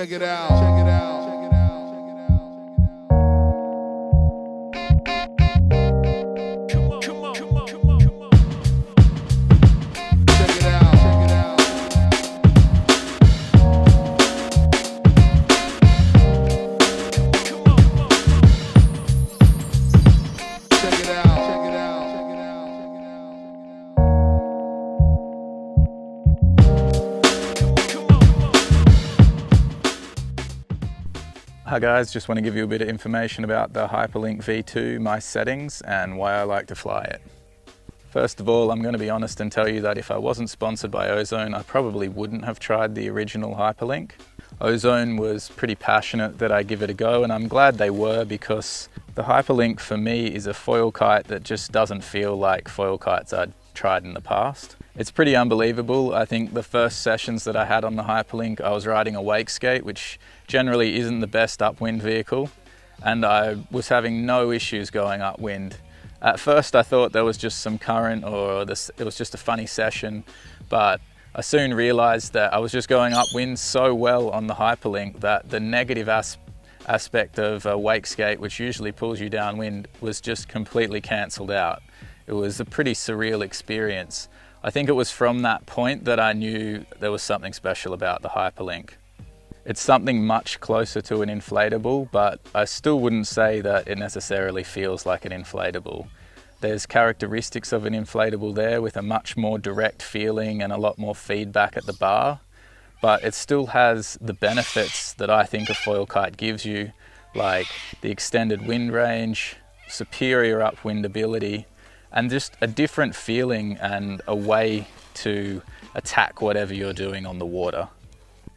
Check it out. Check it out. Check it out. Come on, come on, come on, come on, come on. Check it out. Check it out. Come on, come on. Check it out. Check it out. Check it out. Hi guys, just want to give you a bit of information about the Hyperlink V2, my settings, and why I like to fly it. First of all, I'm going to be honest and tell you that if I wasn't sponsored by Ozone, I probably wouldn't have tried the original Hyperlink. Ozone was pretty passionate that I give it a go, and I'm glad they were, because the Hyperlink for me is a foil kite that just doesn't feel like foil kites I'd tried in the past. It's pretty unbelievable. I think the first sessions that I had on the Hyperlink, I was riding a wake skate, which generally isn't the best upwind vehicle, and I was having no issues going upwind. At first I thought there was just some current, or it was just a funny session, but I soon realized that I was just going upwind so well on the Hyperlink that the negative aspect of a wake skate, which usually pulls you downwind, was just completely cancelled out. It was a pretty surreal experience. I think it was from that point that I knew there was something special about the Hyperlink. It's something much closer to an inflatable, but I still wouldn't say that it necessarily feels like an inflatable. There's characteristics of an inflatable there with a much more direct feeling and a lot more feedback at the bar, but it still has the benefits that I think a foil kite gives you, like the extended wind range, superior upwind ability, and just a different feeling and a way to attack whatever you're doing on the water.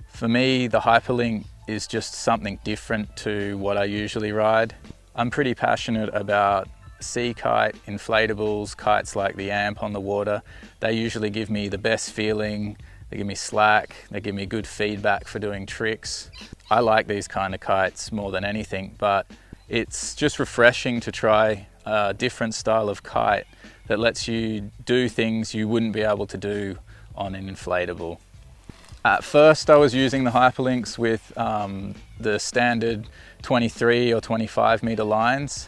For me, the Hyperlink is just something different to what I usually ride. I'm pretty passionate about sea kite, inflatables, kites like the Amp on the water. They usually give me the best feeling, they give me slack, they give me good feedback for doing tricks. I like these kind of kites more than anything, but it's just refreshing to try a different style of kite that lets you do things you wouldn't be able to do on an inflatable. At first I was using the Hyperlinks with the standard 23 or 25 meter lines,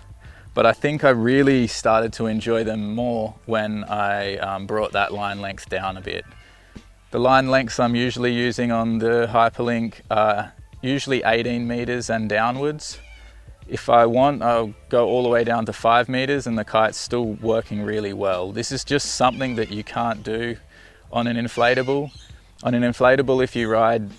but I think I really started to enjoy them more when I brought that line length down a bit. The line lengths I'm usually using on the Hyperlink are usually 18 meters and downwards. If I want, I'll go all the way down to 5 meters and the kite's still working really well. This is just something that you can't do on an inflatable. On an inflatable, if you ride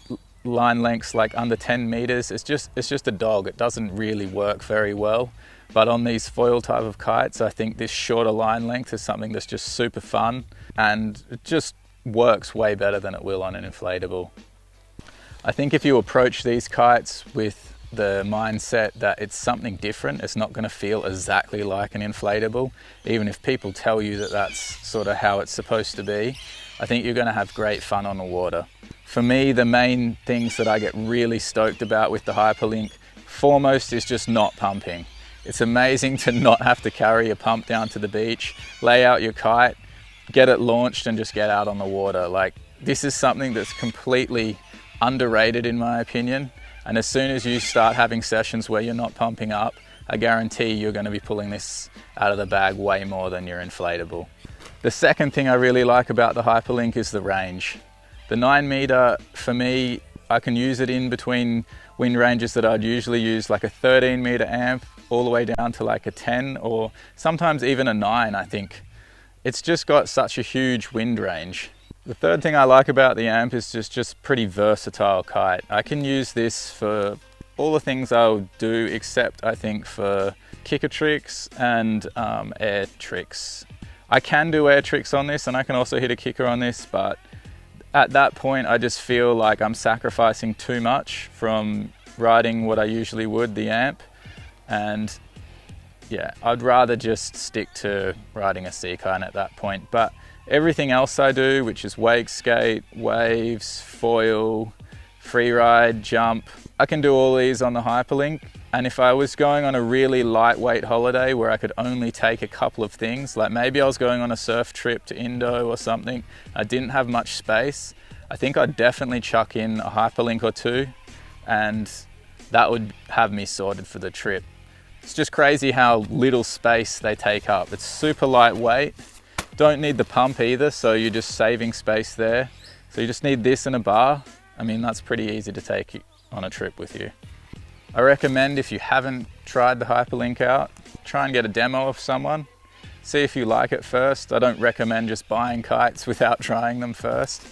line lengths like under 10 meters, it's just a dog. It doesn't really work very well. But on these foil type of kites, I think this shorter line length is something that's just super fun, and it just works way better than it will on an inflatable. I think if you approach these kites with the mindset that it's something different, it's not going to feel exactly like an inflatable, even if people tell you that that's sort of how it's supposed to be, I think you're going to have great fun on the water. For me, the main things that I get really stoked about with the Hyperlink, foremost is just not pumping. It's amazing to not have to carry a pump down to the beach, lay out your kite, get it launched and just get out on the water. Like, this is something that's completely underrated in my opinion. And as soon as you start having sessions where you're not pumping up, I guarantee you're going to be pulling this out of the bag way more than your inflatable. The second thing I really like about the Hyperlink is the range. The 9 meter, for me, I can use it in between wind ranges that I'd usually use, like a 13 meter Amp, all the way down to like a 10 or sometimes even a 9, I think. It's just got such a huge wind range. The third thing I like about the Amp is just pretty versatile kite. I can use this for all the things I'll do, except I think for kicker tricks and air tricks. I can do air tricks on this and I can also hit a kicker on this, but at that point I just feel like I'm sacrificing too much from riding what I usually would, the Amp, and yeah, I'd rather just stick to riding a sea kite at that point. But everything else I do, which is wake skate, waves, foil, free ride, jump, I can do all these on the Hyperlink. And if I was going on a really lightweight holiday where I could only take a couple of things, like maybe I was going on a surf trip to Indo or something, I didn't have much space, I think I'd definitely chuck in a Hyperlink or two and that would have me sorted for the trip. It's just crazy how little space they take up. It's super lightweight. Don't need the pump either, so you're just saving space there. So you just need this and a bar. I mean, that's pretty easy to take on a trip with you. I recommend, if you haven't tried the Hyperlink out, try and get a demo of someone. See if you like it first. I don't recommend just buying kites without trying them first.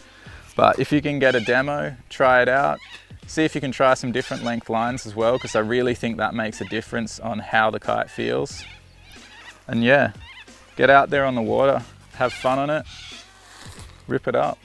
But if you can get a demo, try it out. See if you can try some different length lines as well, because I really think that makes a difference on how the kite feels. And yeah, get out there on the water, have fun on it, rip it up.